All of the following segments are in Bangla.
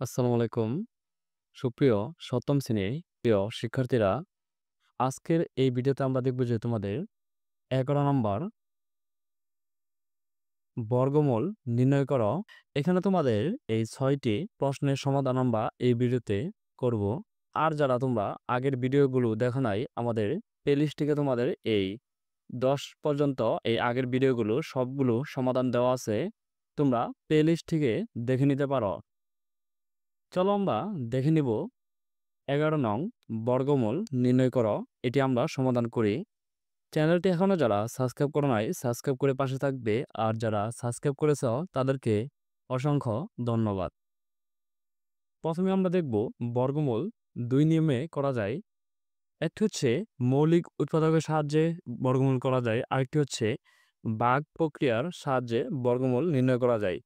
আসসালামু আলাইকুম। সুপ্রিয় সপ্তম শ্রেণীর প্রিয় শিক্ষার্থীরা, আজকের এই ভিডিওতে আমরা দেখব যে তোমাদের ১১ নম্বর বর্গমূল নির্ণয় করো। এখানে তোমাদের এই ৬টি প্রশ্নের সমাধান আমরা এই ভিডিওতে করব। আর যারা তোমরা আগের ভিডিওগুলো দেখো নাই, আমাদের প্লেলিস্টে তোমাদের এই ১০ পর্যন্ত এই আগের ভিডিওগুলো সবগুলো সমাধান দেওয়া আছে। তোমরা প্লেলিস্ট থেকে দেখে নিতে পারো। চলো আমরা দেখে নিব ১১ নং বর্গমূল নির্ণয় করো। এটি আমরা সমাধান করি। চ্যানেলটি এখনও যারা সাবস্ক্রাইব করো নাই, সাবস্ক্রাইব করে পাশে থাকবে। আর যারা সাবস্ক্রাইব করেছ তাদেরকে অসংখ্য ধন্যবাদ। প্রথমে আমরা দেখব বর্গমূল ২ নিয়মে করা যায়। একটি হচ্ছে মৌলিক উৎপাদকের সাহায্যে বর্গমূল করা যায়, আরেকটি হচ্ছে ভাগ প্রক্রিয়ার সাহায্যে বর্গমূল নির্ণয় করা যায়।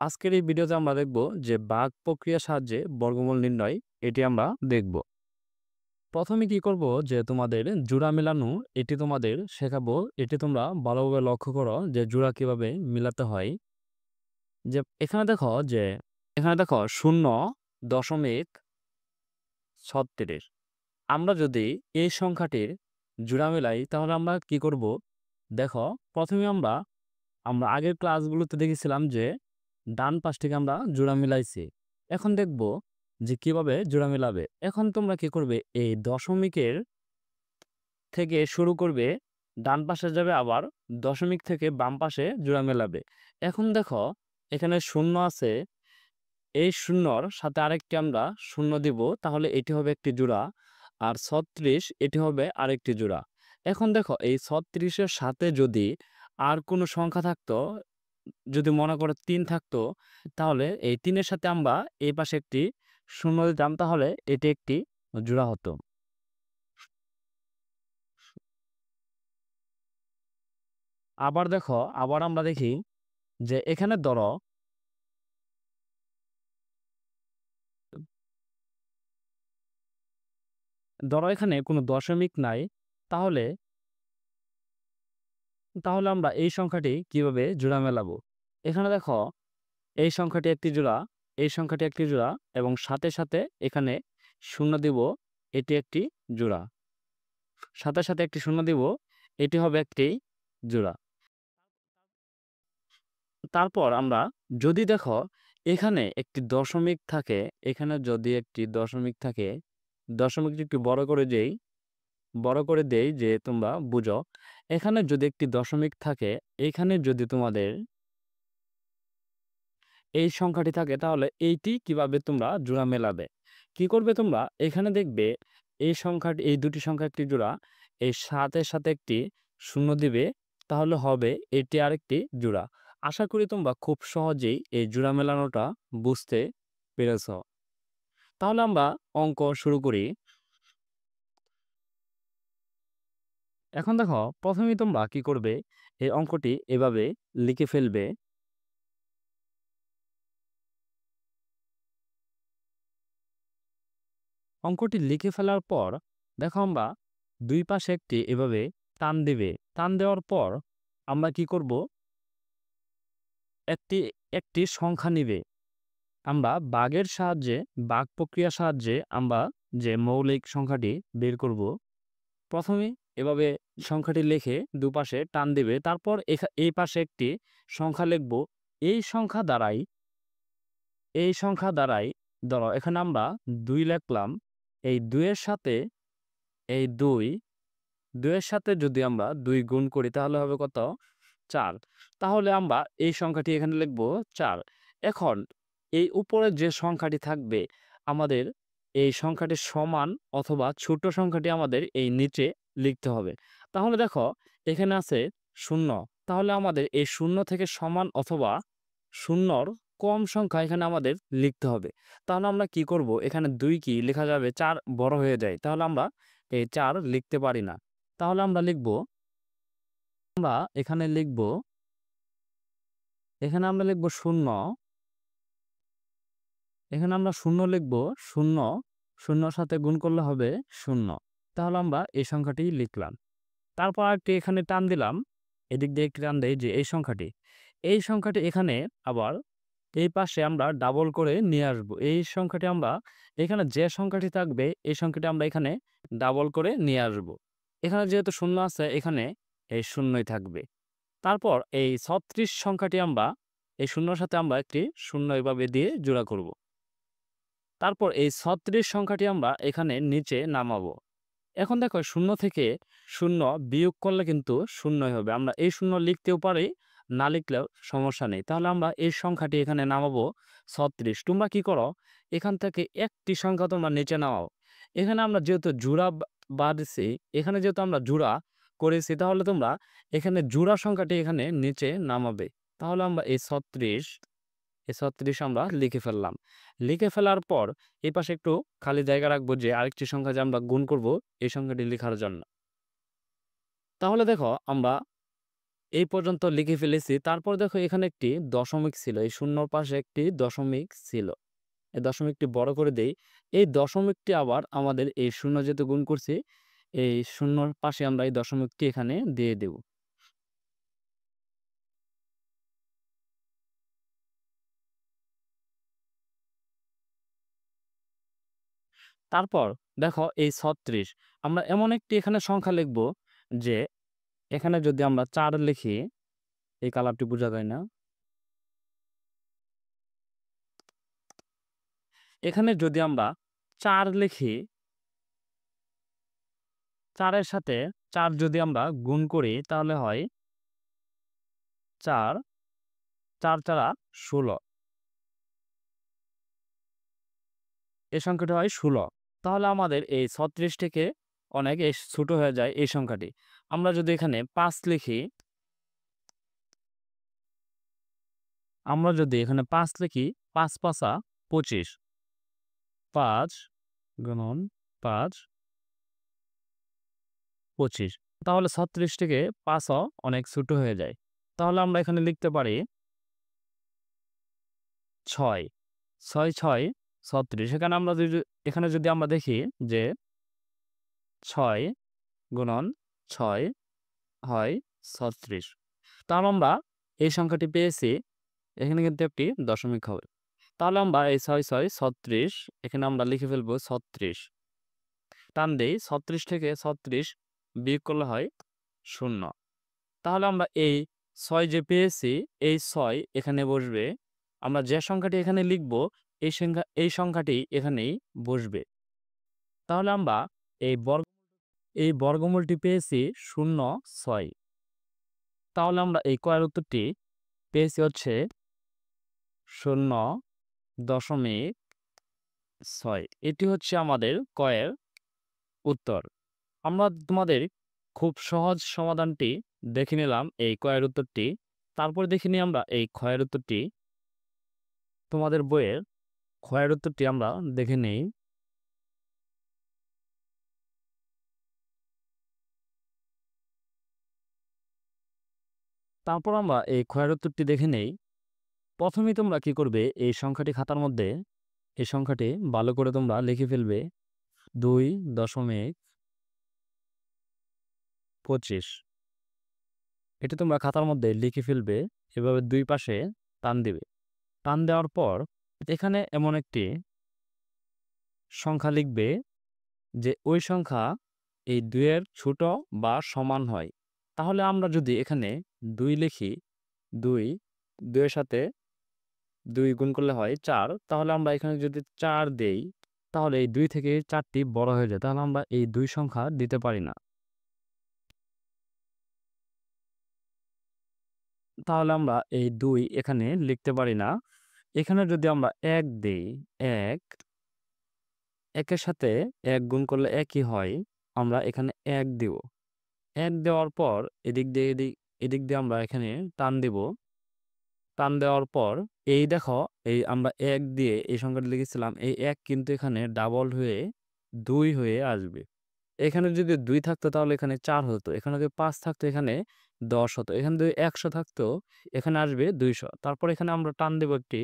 আজকের এই ভিডিওতে আমরা দেখব যে ভাগ প্রক্রিয়ার সাহায্যে বর্গমূল নির্ণয়, এটি আমরা দেখব। প্রথমে কি করব যে তোমাদের জোড়া মেলানো এটি তোমাদের শেখাবো। এটি তোমরা ভালোভাবে লক্ষ্য করো যে জোড়া কিভাবে মিলাতে হয়। যে এখানে দেখো 0.36। আমরা যদি এই সংখ্যাটির জোড়া মেলাই তাহলে আমরা কি করব? দেখো, প্রথমে আমরা আমরা আগের ক্লাসগুলোতে দেখেছিলাম যে ডান পাশটিকে আমরা জোড়া মিলাইছি। এখন দেখব যে কিভাবে জোড়া মেলাবে। এখন তোমরা কি করবে, এই দশমিকের থেকে শুরু করবে, ডান পাশে যাবে, আবার দশমিক থেকে বাম পাশে জোড়া মেলাবে। এখন দেখো, এখানে শূন্য আছে, এই শূন্যর সাথে আরেকটি আমরা শূন্য দিব, তাহলে এটি হবে একটি জোড়া। আর 36 এটি হবে আরেকটি জোড়া। এখন দেখো, এই 36-এর সাথে যদি আর কোনো সংখ্যা থাকতো, যদি মনে করো 3 থাকতো, তাহলে এই 3-এর সাথে আমরা এই পাশে একটি শূন্য দিতাম, তাহলে এটি একটি জোড়া হতো। আবার দেখো, আবার আমরা দেখি যে এখানে ধরো এখানে কোনো দশমিক নাই, তাহলে তাহলে আমরা এই সংখ্যাটি কিভাবে জোড়া মেলাবো? এখানে দেখো, এই সংখ্যাটি একটি জোড়া, এই সংখ্যাটি একটি জোড়া, এবং সাথে সাথে এখানে শূন্য দিব, এটি একটি জোড়া। সাথে সাথে একটি শূন্য দিব, এটি হবে একটি জোড়া। তারপর আমরা যদি দেখো এখানে একটি দশমিক থাকে, এখানে যদি একটি দশমিক থাকে, দশমিকটি একটু বড় করে দেই যে তোমরা বুঝো। এখানে যদি একটি দশমিক থাকে, এখানে যদি তোমাদের এই সংখ্যাটি থাকে, তাহলে এইটি কিভাবে তোমরা জোড়া মেলাবে? কি করবে তোমরা? এখানে দেখবে এই সংখ্যাটি, এই দুটি সংখ্যা একটি জোড়া, এই সাথে সাথে একটি শূন্য দিবে, তাহলে হবে এটি আরেকটি জোড়া। আশা করি তোমরা খুব সহজেই এই জোড়া মেলানোটা বুঝতে পেরেছ। তাহলে আমরা অঙ্ক শুরু করি। এখন দেখো, প্রথমেই তোমরা কি করবে, এই অঙ্কটি এভাবে লিখে ফেলবে। অঙ্কটি লিখে ফেলার পর দেখো, আমরা দুই পাশে একটি এভাবে টান দিবে। টান দেওয়ার পর আমরা কি করব, একটি একটি সংখ্যা নিবে। আমরা ভাগের সাহায্যে, ভাগ প্রক্রিয়ার সাহায্যে আমরা যে মৌলিক সংখ্যাটি বের করব। প্রথমে এভাবে সংখ্যাটি লিখে দুপাশে টান দিবে, তারপর এই পাশে একটি সংখ্যা লিখব। এই সংখ্যা দ্বারাই এই সংখ্যা দ্বারাই ধরো এখানে আমরা 2 লিখলাম। এই 2 এর সাথে এই 2 এর সাথে যদি আমরা 2 গুণ করি, তাহলে হবে কত? 4। তাহলে আমরা এই সংখ্যাটি এখানে লিখব 4। এখন এই উপরে যে সংখ্যাটি থাকবে, আমাদের এই সংখ্যাটি সমান অথবা ছোট সংখ্যাটি আমাদের এই নিচে লিখতে হবে। তাহলে দেখো, এখানে আছে 0, তাহলে আমাদের এই 0 থেকে সমান অথবা 0-র কম সংখ্যা এখানে আমাদের লিখতে হবে। তাহলে আমরা কি করব, এখানে 2 কি লেখা যাবে, 4 বড় হয়ে যায়, তাহলে আমরা এই 4 লিখতে পারি না। তাহলে আমরা এখানে লিখব, এখানে আমরা লিখব 0। এখানে আমরা 0 লিখব। 0 0-র সাথে গুণ করলে হবে 0। তাহলে আমরা এই সংখ্যাটি লিখলাম। তারপর আরেকটি এখানে টান দিলাম, এদিক দিয়ে একটি টান দেই যে এই সংখ্যাটি এখানে আবার এই পাশে আমরা ডাবল করে নিয়ে আসব। এই সংখ্যাটি আমরা এখানে যে সংখ্যাটি থাকবে এই সংখ্যাটি আমরা এখানে ডাবল করে নিয়ে আসব। এখানে যেহেতু শূন্য আছে এখানে এই শূন্যই থাকবে। তারপর এই ৩৬ সংখ্যাটি আমরা এই শূন্যর সাথে আমরা একটি শূন্য এভাবে দিয়ে জোড়া করব। তারপর এই ৩৬ সংখ্যাটি আমরা এখানে নিচে নামাবো। এখন দেখো শূন্য থেকে শূন্য বিয়োগ করলে কিন্তু শূন্যই হবে। আমরা এই শূন্য লিখতেও পারি, না লিখলেও সমস্যা নেই। তাহলে আমরা এই সংখ্যাটি এখানে নামাবো ৩৬। তোমরা কি করো, এখান থেকে একটি সংখ্যা তোমরা নিচে নামাও। এখানে আমরা যেহেতু জোড়া বাঁধছি, এখানে যেহেতু আমরা জোড়া করেছি, তাহলে তোমরা এখানে জোড়া সংখ্যাটি এখানে নিচে নামাবে। তাহলে আমরা এই ৩৬ আমরা লিখে ফেললাম। লিখে ফেলার পর এই পাশে একটু খালি জায়গা রাখবো যে আরেকটি সংখ্যা যে আমরা গুণ করব এই সংখ্যাটি লেখার জন্য। তাহলে দেখো আমরা এই পর্যন্ত লিখে ফেলেছি। তারপর দেখো এখানে একটি দশমিক ছিল, এই শূন্যর পাশে একটি দশমিক ছিল। এই দশমিকটি বড় করে দেই। এই দশমিকটি আবার আমাদের এই শূন্য যেহেতু গুণ করছি, এই শূন্যর পাশে আমরা এই দশমিকটি এখানে দিয়ে দেব। তারপর দেখো এই ৩৬ আমরা এমন একটি এখানে সংখ্যা লিখব যে এখানে যদি আমরা ৪ লিখি, এই কালারটি বোঝা যায় না। এখানে যদি আমরা ৪ লিখি, ৪ এর সাথে ৪ যদি আমরা গুণ করি তাহলে হয় ৪, ৪ ৪ ১৬। এই সংখ্যাটি হয় ১৬। তাহলে আমাদের এই ৩৬ থেকে অনেক ছোট হয়ে যায় এই সংখ্যাটি। আমরা যদি এখানে ৫ লিখি, আমরা যদি এখানে ৫ লিখি, ৫ ৫ ২৫, ৫ গুণন ৫ ২৫। তাহলে ৩৬ থেকে ৫ও অনেক ছোট হয়ে যায়। তাহলে আমরা এখানে লিখতে পারি ৬, ৬ ৬ ৩৬। এখানে আমরা এখানে যদি আমরা দেখি যে ৬ গুণন ৬ হয় ৩৬। তাহলে আমরা এই সংখ্যাটি পেয়েছি। এখানে কিন্তু একটি দশমিক হবে। তাহলে আমরা এই ৬ ৬ ৩৬ এখানে আমরা লিখে ফেলবো ৩৬। টান দেই, ৩৬ থেকে ৩৬ বিয়োগ করলে হয় ০। তাহলে আমরা এই ৬ যে পেয়েছি, এই ৬ এখানে বসবে। আমরা যে সংখ্যাটি এখানে লিখব এই সংখ্যাটি এখানেই বসবে। তাহলে আমরা এই বর্গমূলটি পেয়েছি ০৬। তাহলে আমরা এই কয়ের উত্তরটি পেয়েছি হচ্ছে ০.৬। এটি হচ্ছে আমাদের কয়ের উত্তর। আমরা তোমাদের খুব সহজ সমাধানটি দেখে নিলাম, এই কয়ের উত্তরটি। তারপর দেখে নিই আমরা এই ক্ষয়ের উত্তরটি। তোমাদের বইয়ের ক্ষয়ের উত্তরটি আমরা দেখে নেই। তারপর আমরা এই ক্ষয়ের উত্তরটি দেখে নেই। প্রথমেই তোমরা কি করবে, এই সংখ্যাটি খাতার মধ্যে এই সংখ্যাটি ভালো করে তোমরা লিখে ফেলবে ২.২৫। এটি তোমরা খাতার মধ্যে লিখে ফেলবে। এভাবে দুই পাশে টান দিবে। টান দেওয়ার পর এখানে এমন একটি সংখ্যা লিখবে যে ওই সংখ্যা এই ২ এর ছোট বা সমান হয়। তাহলে আমরা যদি এখানে ২ লিখি, ২ এর সাথে ২ গুণ করলে হয় ৪। তাহলে আমরা এখানে যদি ৪ দেই, তাহলে এই ২ থেকে ৪টি বড় হয়ে যায়। তাহলে আমরা এই ২ সংখ্যা দিতে পারি না। তাহলে আমরা এই ২ এখানে লিখতে পারি না। এখানে যদি আমরা ১ দেই, ১ এর সাথে ১ গুণ করলে ১ই হয়। আমরা এখানে ১ দিব। ১ দেওয়ার পর এদিক দিয়ে এদিক দিয়ে আমরা এখানে টান দিব। টান দেওয়ার পর এই দেখো, এই আমরা ১ দিয়ে এই সংখ্যাটা লিখেছিলাম, এই ১ কিন্তু এখানে ডাবল হয়ে ২ হয়ে আসবে। এখানে যদি ২ থাকতো তাহলে এখানে ৪ হতো। এখানে যদি ৫ থাকতো এখানে ১০ হতো। এখানে যদি ১০০ থাকতো এখানে আসবে ২০০। তারপর এখানে আমরা টান দেব একটি,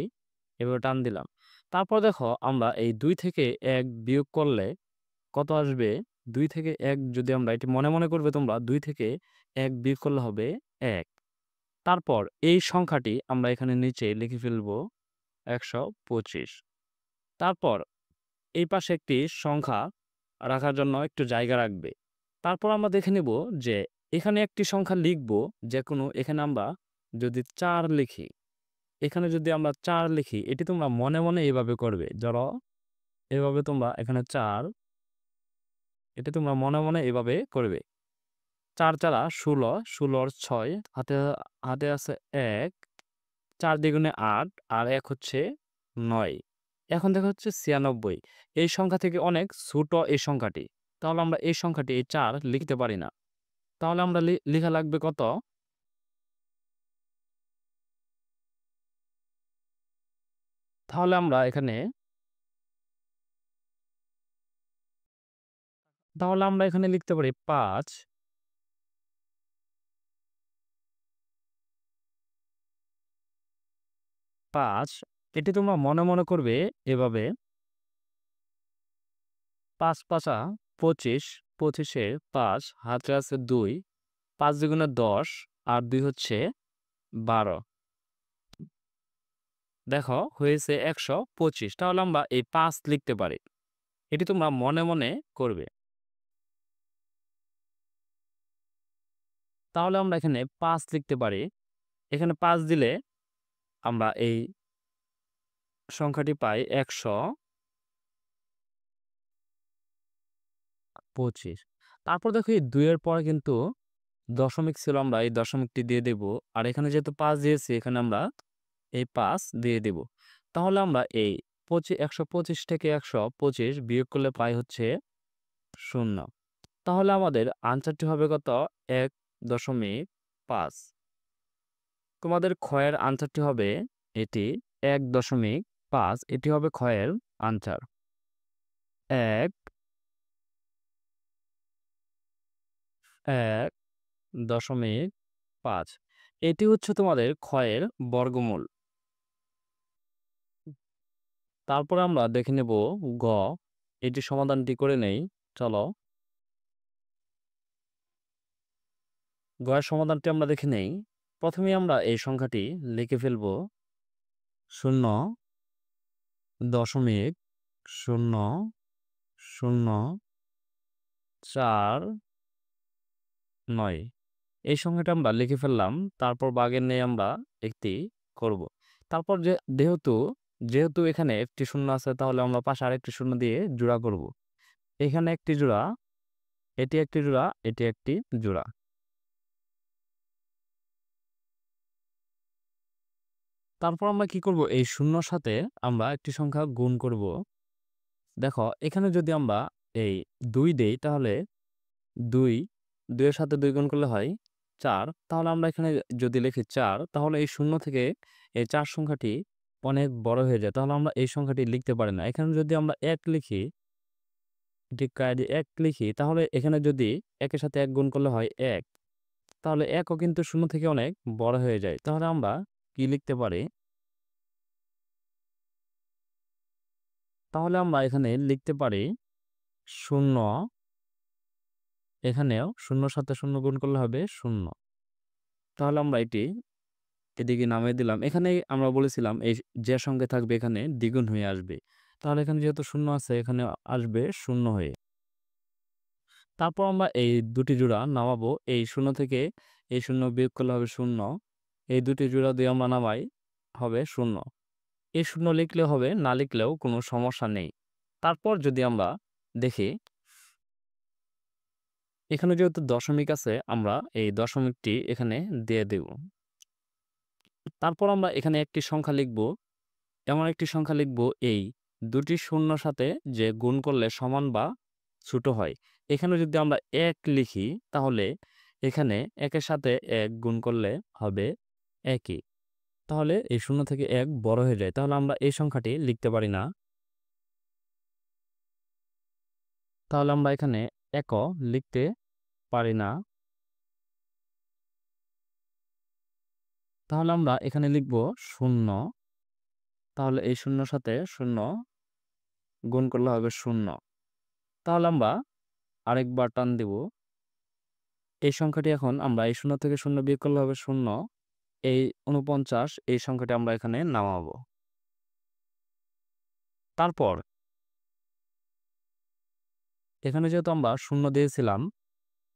এভাবে টান দিলাম। তারপর দেখো আমরা এই ২ থেকে ১ বিয়োগ করলে কত আসবে? ২ থেকে ১ যদি আমরা এটি মনে মনে করবে তোমরা, ২ থেকে ১ বিয়োগ করলে হবে ১। তারপর এই সংখ্যাটি আমরা এখানে নিচে লিখে ফেলব 125। তারপর এই পাশে একটি সংখ্যা রাখার জন্য একটু জায়গা রাখবে। তারপর আমরা দেখে নেব যে এখানে একটি সংখ্যা লিখব, যেকোনো এখানে আমরা যদি 4 লিখি, এখানে যদি আমরা 4 লিখি, এটি তোমরা মনে, মনে এভাবে করবে। ধরো এভাবে তোমরা এখানে 4, এটি তোমরা মনে, মনে এভাবে করবে। 4 4 16, 16 6, হাতে হাতে আছে 1, 4 দ্বিগুণে 8 আর 1 হচ্ছে 9। এখন দেখা হচ্ছে 96। এই সংখ্যা থেকে অনেক ছোট এই সংখ্যাটি। তাহলে আমরা এই সংখ্যাটি এই 4 লিখতে পারি না। তাহলে আমরা লিখা লাগবে কত? তাহলে আমরা এখানে লিখতে পারি 5, 5। এটি তোমরা মনে, মনে করবে এভাবে। ৫ ৫ 25, 25 এ ৫, হাতে আছে 2, ৫ দুগুণে 10 আর 2 হচ্ছে 12। দেখো হয়েছে 125। তাহলে আমরা এই 5 লিখতে পারি। এটি তোমরা মনে, মনে করবে। তাহলে আমরা এখানে 5 লিখতে পারি। এখানে 5 দিলে আমরা এই সংখ্যাটি পাই 125। তারপর দেখো এই 2 এর পরে কিন্তু দশমিক ছিল, আমরা এই দশমিকটি দিয়ে দেব। আর এখানে যেহেতু 5 দিয়েছি, এখানে আমরা এই 5 দিয়ে দেব। তাহলে আমরা এই 125 থেকে 125 বিয়োগ করলে পাই হচ্ছে 0। তাহলে আমাদের আনসারটি হবে কত? 1.5। তোমাদের ক্ষয়ের আনসারটি হবে এটি 1.5। এটি হবে ক্ষয়ের আনসার। 1.5। এটি হচ্ছে তোমাদের ক্ষয়ের বর্গমূল। তারপরে আমরা দেখে নেব গ। এটি সমাধানটি করে নেই। চলো গয়ের সমাধানটি আমরা দেখে নেই। প্রথমে আমরা এই সংখ্যাটি লিখে ফেলব 0.0049। এই সংখ্যাটা আমরা লিখে ফেললাম। তারপর ভাগের নিয়ে আমরা একটি করব। তারপর যেহেতু যেহেতু এখানে একটি শূন্য আছে, তাহলে আমরা পাশে আরেকটি শূন্য দিয়ে জোড়া করব। এখানে একটি জোড়া, এটি একটি জোড়া, এটি একটি জোড়া। তারপর আমরা কি করব? এই শূন্যর সাথে আমরা একটি সংখ্যা গুণ করব। দেখো এখানে যদি আমরা এই 2 দেই, তাহলে 2 এর সাথে 2 গুণ করলে হয় 4। তাহলে আমরা এখানে যদি লিখি 4, তাহলে এই শূন্য থেকে এই 4 সংখ্যাটি অনেক বড় হয়ে যায়। তাহলে আমরা এই সংখ্যাটি লিখতে পারি না। এখানে যদি আমরা 1 লিখি, ঠিক 1 লিখি, তাহলে এখানে যদি 1 এর সাথে 1 গুণ করলে হয় 1। তাহলে 1 ও কিন্তু শূন্য থেকে অনেক বড় হয়ে যায়। তাহলে আমরা কি লিখতে পারি? তাহলে আমরা এখানে লিখতে পারি 0। এখানেও 0 এর সাথে 0 গুণ করলে হবে 0। তাহলে আমরা এটি এদিকে নামিয়ে দিলাম। এখানে আমরা বলেছিলাম এই যে সংখ্যা থাকবে এখানে দ্বিগুণ হয়ে আসবে। তাহলে এখানে যেহেতু 0 আছে, এখানে আসবে 0 হয়ে। তারপর আমরা এই দুটি জোড়া নামাবো। এই 0 থেকে এই 0 বিয়োগ করলে হবে 0। এই দুটি জোড়া দিয়ে আমরা নামাই, হবে 0। এই 0 লিখলে হবে, না লিখলেও কোনো সমস্যা নেই। তারপর যদি আমরা দেখি, এখানে যেহেতু দশমিক আছে, আমরা এই দশমিকটি এখানে দিয়ে দেব। তারপর আমরা এখানে একটি সংখ্যা লিখব। এমন একটি সংখ্যা লিখব এই দুটি শূন্যর সাথে যে গুণ করলে সমান বা ছোট হয়। এখানে যদি আমরা 1 লিখি, তাহলে এখানে 1 এর সাথে 1 গুণ করলে হবে 1ই। তাহলে এই 0 থেকে 1 বড় হয়ে যায়। তাহলে আমরা এই সংখ্যাটি লিখতে পারি না। তাহলে আমরা এখানে 1ও লিখতে পারি না। তাহলে আমরা এখানে লিখব 0। তাহলে এই 0 এর সাথে 0 গুণ করলে হবে 0। তাহলে আমরা আরেকবার টান দেব। এই সংখ্যাটি এখন আমরা এই 0 থেকে 0 বিয়োগ করলে হবে 0। এই 49, এই সংখ্যাটি আমরা এখানে নামাবো। তারপর এখানে যেহেতু আমরা শূন্য দিয়েছিলাম,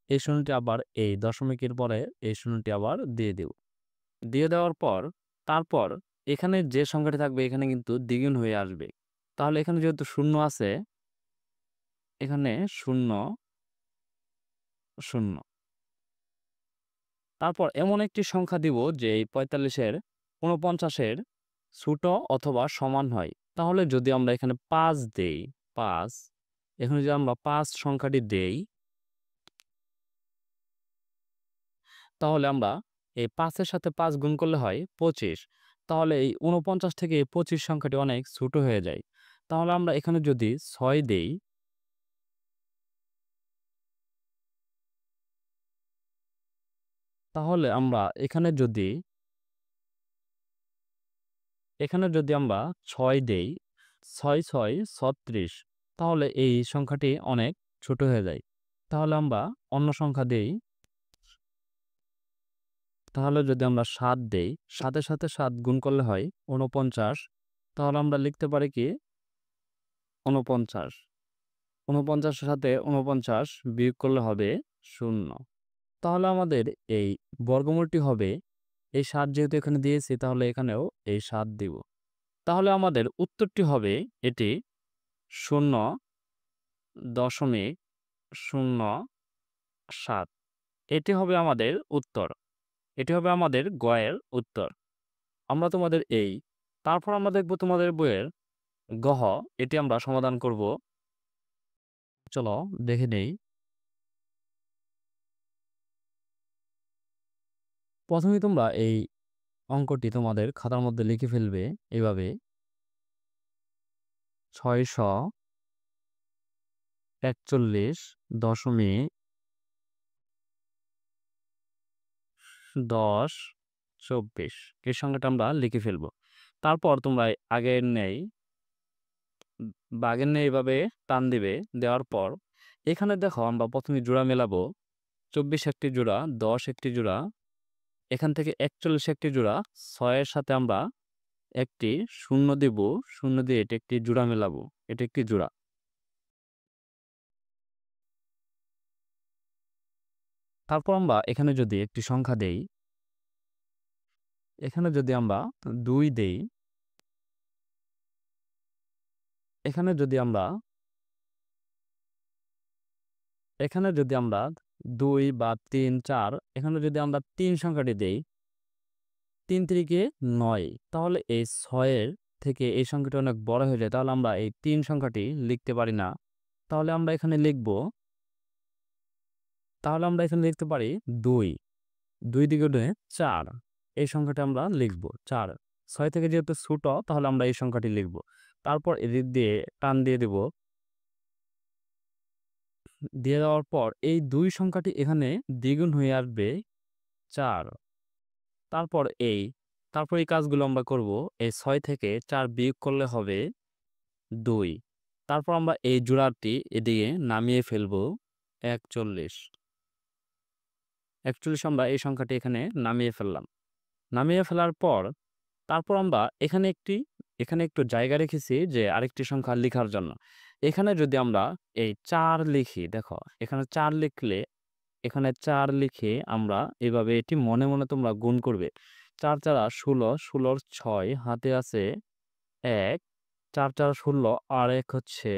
এই শূন্যটি আবার এই দশমিকের পরে এই শূন্যটি আবার দিয়ে দেব। দিয়ে দেওয়ার পর তারপর এখানে যে সংখ্যাটি থাকবে এখানে কিন্তু দ্বিগুণ হয়ে আসবে। তাহলে এখানে যেহেতু শূন্য আছে, এখানে শূন্য শূন্য, তারপর এমন একটি সংখ্যা দিব যে এই ৪৫-এর ৪৯-এর ছোট অথবা সমান হয়। তাহলে যদি আমরা এখানে ৫ দেই, ৫, এখানে যদি আমরা ৫ সংখ্যাটি দেই, তাহলে আমরা এই ৫-এর সাথে ৫ গুণ করলে হয় ২৫। তাহলে এই ৪৯ থেকে এই ২৫ সংখ্যাটি অনেক ছোট হয়ে যায়। তাহলে আমরা এখানে যদি ৬ দেই, তাহলে আমরা এখানে যদি আমরা ৬ দেই, ৬-৬ ৩৬, তাহলে এই সংখ্যাটি অনেক ছোট হয়ে যায়। তাহলে আমরা অন্য সংখ্যা দেই। তাহলে যদি আমরা ৭ দেই, ৭-এর সাথে ৭ গুণ করলে হয় ৪৯। তাহলে আমরা লিখতে পারি কি ৪৯। ৪৯-এর সাথে ৪৯ বিয়োগ করলে হবে ০। তাহলে আমাদের এই বর্গমূলটি হবে, এই ৭ যেহেতু এখানে দিয়েছি তাহলে এখানেও এই ৭ দিব। তাহলে আমাদের উত্তরটি হবে এটি ০.০৭। এটি হবে আমাদের উত্তর। এটি হবে আমাদের গ এর উত্তর। আমরা তোমাদের তারপর আমরা দেখব তোমাদের বইয়ের গহ, এটি আমরা সমাধান করব। চলো দেখে নেই। প্রথমে তোমরা এই অঙ্কটি তোমাদের খাতার মধ্যে লিখে ফেলবে এভাবে, ৬৪১.১০24 এই সংখ্যাটা আমরা লিখে ফেলবো। তারপর তোমরা আগের নেই বাগের নেই এভাবে টান দিবে। দেওয়ার পর এখানে দেখো আমরা প্রথমে জোড়া মেলাবো। ২৪ একটি জোড়া, ১০ একটি জোড়া, এখান থেকে ৪১ একটি জোড়া, ৬-এর সাথে আমরা একটি শূন্য দিব। শূন্য দিয়ে এটি একটি জোড়া মেলাবো। এটি একটি জোড়া। তারপর আমরা এখানে যদি একটি সংখ্যা দেই, এখানে যদি আমরা ২ দেই, এখানে যদি আমরা ২ বা ৩, ৪, এখানে যদি আমরা ৩ সংখ্যাটি দেই, ৩ তিরিকে ৯, তাহলে এই ৬-এর থেকে এই সংখ্যাটি অনেক বড় হয়ে যায়। তাহলে আমরা এই ৩ সংখ্যাটি লিখতে পারি না। তাহলে আমরা এখানে লিখতে পারি ২। ২ দ্বিগুণে ৪, এই সংখ্যাটি আমরা লিখব ৪। ৬ থেকে যেহেতু ছোট তাহলে আমরা এই সংখ্যাটি লিখব। তারপর এদিক দিয়ে টান দিয়ে দেব। দিয়ে দেওয়ার পর এই ২ সংখ্যাটি এখানে দ্বিগুণ হয়ে আসবে ৪। তারপর এই কাজগুলো আমরা করব। এই ৬ থেকে ৪ বিয়োগ করলে হবে ২। তারপর আমরা এই জোড়াটি এদিকে নামিয়ে ফেলব ৪১। ৪১ আমরা এই সংখ্যাটি এখানে নামিয়ে ফেললাম। নামিয়ে ফেলার পর তারপর আমরা এখানে একটু জায়গা রেখেছি যে আরেকটি সংখ্যা লিখার জন্য। এখানে যদি আমরা এই ৪ লিখি, দেখো এখানে ৪ লিখলে, এখানে ৪ লিখে আমরা এভাবে এটি মনে মনে তোমরা গুণ করবে। ৪ ৪ ১৬, ১৬-র ৬ হাতে আছে ১, ৪ ৪ ১৬ আর ১ হচ্ছে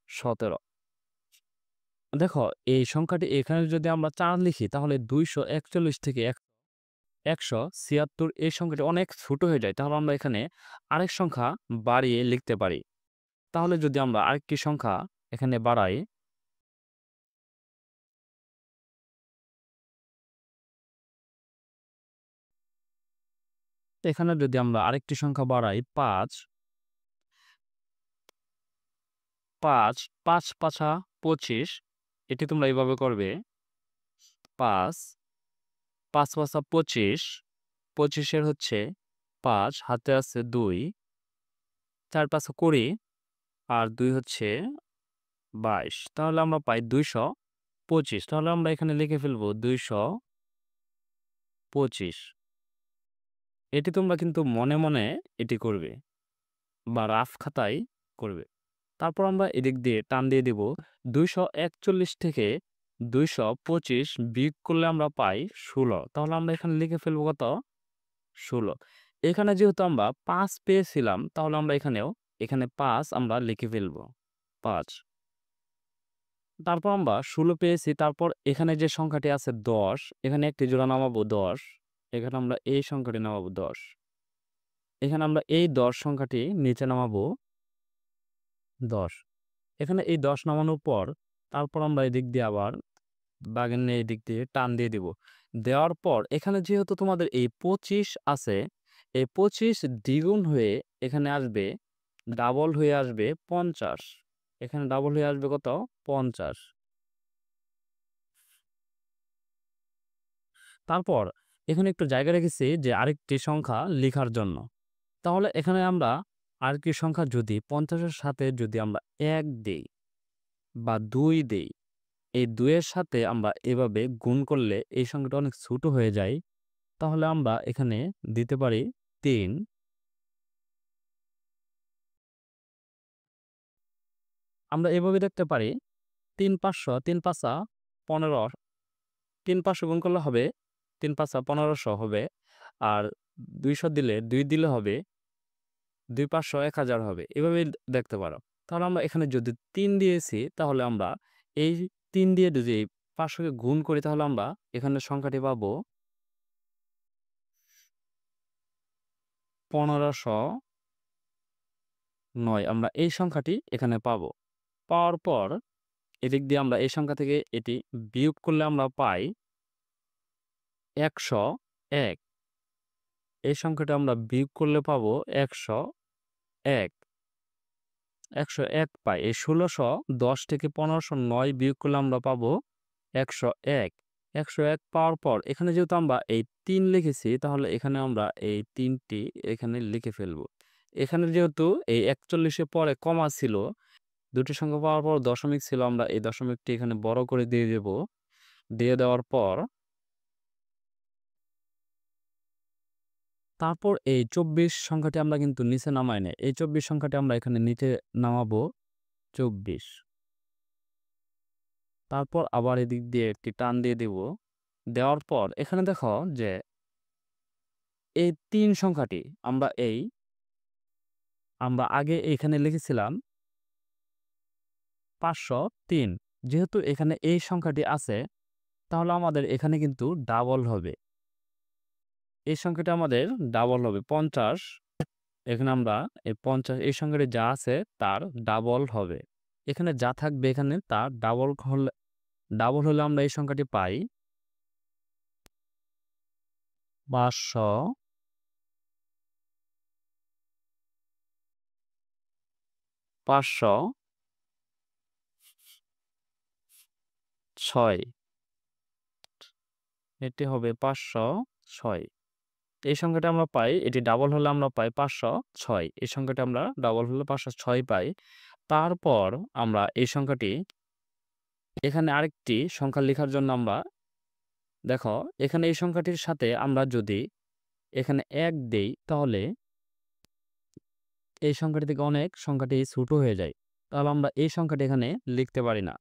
১৭। দেখো এই সংখ্যাটি এখানে যদি আমরা ৪ লিখি তাহলে ২৪১ থেকে ১৭৬ এই সংখ্যাটি অনেক ছোট হয়ে যায়। তাহলে আমরা এখানে আরেক সংখ্যা বাড়িয়ে লিখতে পারি। তাহলে যদি আমরা আরেকটি সংখ্যা এখানে বাড়াই, এখানে যদি আমরা আরেকটি সংখ্যা বাড়াই ৫, ৫, ৫ ৫ ২৫, এটি তোমরা এইভাবে করবে ৫, ৫ ৫ ২৫, ২৫-এর হচ্ছে ৫, হাতে আছে ২, ৪ ৫ ২০ আর ২ হচ্ছে ২২। তাহলে আমরা পাই ২২৫। তাহলে আমরা এখানে লিখে ফেলবো ২২৫। এটি তোমরা কিন্তু মনে মনে এটি করবে বা রাফ খাতায় করবে। তারপর আমরা এদিক দিয়ে টান দিয়ে দিব ২৪১ থেকে ২২৫ বিয়োগ করলে আমরা পাই ১৬। তাহলে আমরা এখানে লিখে ফেলব কত? ১৬। এখানে যেহেতু আমরা ৫ পেয়েছিলাম তাহলে আমরা এখানে ৫ আমরা লিখে ফেলব। ৫। তারপর আমরা ১৬ পেয়েছি। তারপর এখানে যে সংখ্যাটি আছে ১০, এখানে একটি জোড়া নামাবো ১০। এখানে আমরা এই সংখ্যাটি নামাবো ১০। এখানে আমরা এই ১০ সংখ্যাটি নিচে নামাবো ১০। এখানে এই ১০ নামানোর পর তারপর আমরা এদিক দিয়ে আবার বাগের নিয়ে এদিক দিয়ে টান দিয়ে দিব। দেওয়ার পর এখানে যেহেতু তোমাদের এই ২৫ আছে, এই ২৫ দ্বিগুণ হয়ে এখানে আসবে, ডাবল হয়ে আসবে ৫০। এখানে ডাবল হয়ে আসবে কত? ৫০। তারপর এখানে একটু জায়গা রেখেছি যে আরেকটি সংখ্যা লিখার জন্য। তাহলে এখানে আমরা আরেকটি সংখ্যা যদি ৫০ এর সাথে যদি আমরা ১ দেই বা ২ দেই, এই ২ এর সাথে আমরা এভাবে গুণ করলে এই সংখ্যাটা অনেক ছোট হয়ে যায়। তাহলে আমরা এখানে দিতে পারি ৩। আমরা এভাবে দেখতে পারি ৩ ৫০০, ৩ ৫ ১৫, ৩ ৫০০ গুণ করলে হবে ৩ ৫ ১৫০০ হবে। আর ২০০ দিলে ২ দিলে হবে ২ ৫০০ ১০০০ হবে। এভাবেই দেখতে পারো। তাহলে আমরা এখানে যদি ৩ দিয়েছি তাহলে আমরা এই ৩ দিয়ে যদি ৫০০ কে গুণ করি তাহলে আমরা এখানে সংখ্যাটি পাবো ১৫০৯। আমরা এই সংখ্যাটি এখানে পাবো। পাওয়ার পর এদিক দিয়ে আমরা এই সংখ্যা থেকে এটি বিয়োগ করলে আমরা পাই ১০১। এই সংখ্যাটা আমরা বিয়োগ করলে পাবো ১০১। ১০১ পাই। এই ১৬১০ থেকে ১৫০৯ বিয়োগ করলে আমরা পাবো ১০১। ১০১ পাওয়ার পর এখানে যেহেতু আমরা এই ৩ লিখেছি তাহলে এখানে আমরা এই ৩টি এখানে লিখে ফেলবো। এখানে যেহেতু এই ৪১ এর পরে কমা ছিল, দুটি সংখ্যা পাওয়ার পর দশমিক ছিল, আমরা এই দশমিকটি এখানে বড় করে দিয়ে দেব। দিয়ে দেওয়ার পর তারপর এই ২৪ সংখ্যাটি আমরা কিন্তু নিচে নামাই নাই। এই ২৪ সংখ্যাটি আমরা এখানে নিচে নামাবো ২৪। তারপর আবার এদিক দিয়ে একটি টান দিয়ে দিব। দেওয়ার পর এখানে দেখো যে এই ৩ সংখ্যাটি আমরা আগে এখানে লিখেছিলাম ৫০৩। যেহেতু এখানে এই সংখ্যাটি আছে তাহলে আমাদের এখানে কিন্তু ডাবল হবে। এই সংখ্যাটি আমাদের ডাবল হবে ৫০। এখানে আমরা এই ৫০ এই সংখ্যাটি যা আছে তার ডাবল হবে। এখানে যা থাকবে এখানে তার ডাবল হলে আমরা এই সংখ্যাটি পাই ৫০৬। এটি হবে ৫০৬। এই সংখ্যাটা আমরা পাই, এটি ডাবল হলে আমরা পাই ৫০৬। এই সংখ্যাটি আমরা ডাবল হলে ৫০৬ পাই। তারপর আমরা এই সংখ্যাটি এখানে আরেকটি সংখ্যা লেখার জন্য আমরা দেখো এখানে এই সংখ্যাটির সাথে আমরা যদি এখানে ১ দেই তাহলে এই সংখ্যাটি থেকে অনেক সংখ্যাটি ছোট হয়ে যায়। তাহলে আমরা এই সংখ্যাটি এখানে লিখতে পারি না।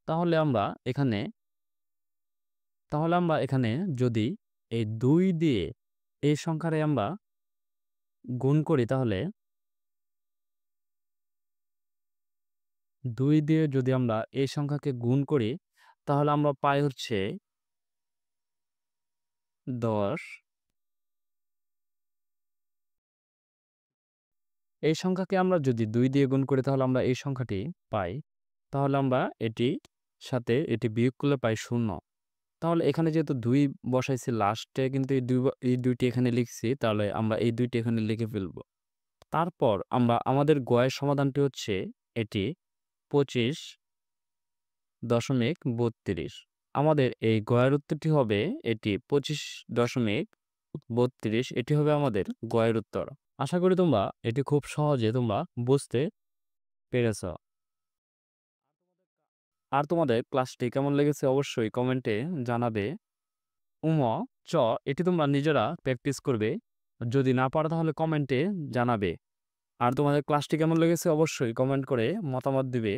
তাহলে আমরা এখানে যদি এই ২ দিয়ে এই সংখ্যারে আমরা গুণ করি তাহলে ২ দিয়ে যদি আমরা এই সংখ্যাকে গুণ করি তাহলে আমরা পাই হচ্ছে ১০। এই সংখ্যাকে আমরা যদি ২ দিয়ে গুণ করি তাহলে আমরা এই সংখ্যাটি পাই। তাহলে আমরা সাথে এটি বিয়োগ করলে পাই ০। তাহলে এখানে যেহেতু ২ বসাইছি লাস্টে কিন্তু এই ২টি এখানে লিখছি, তাহলে আমরা এই ২টি এখানে লিখে ফেলব। তারপর আমাদের গয়ের সমাধানটি হচ্ছে এটি ২৫.৩২। আমাদের এই গয়ের উত্তরটি হবে এটি ২৫.৩২। এটি হবে আমাদের গয়ের উত্তর। আশা করি তোমরা এটি খুব সহজে বুঝতে পেরেছ। আর তোমাদের ক্লাসটি কেমন লেগেছে অবশ্যই কমেন্টে জানাবে। এটি তোমরা নিজেরা প্র্যাকটিস করবে। যদি না পারো তাহলে কমেন্টে জানাবে। আর তোমাদের ক্লাসটি কেমন লেগেছে অবশ্যই কমেন্ট করে মতামত দিবে।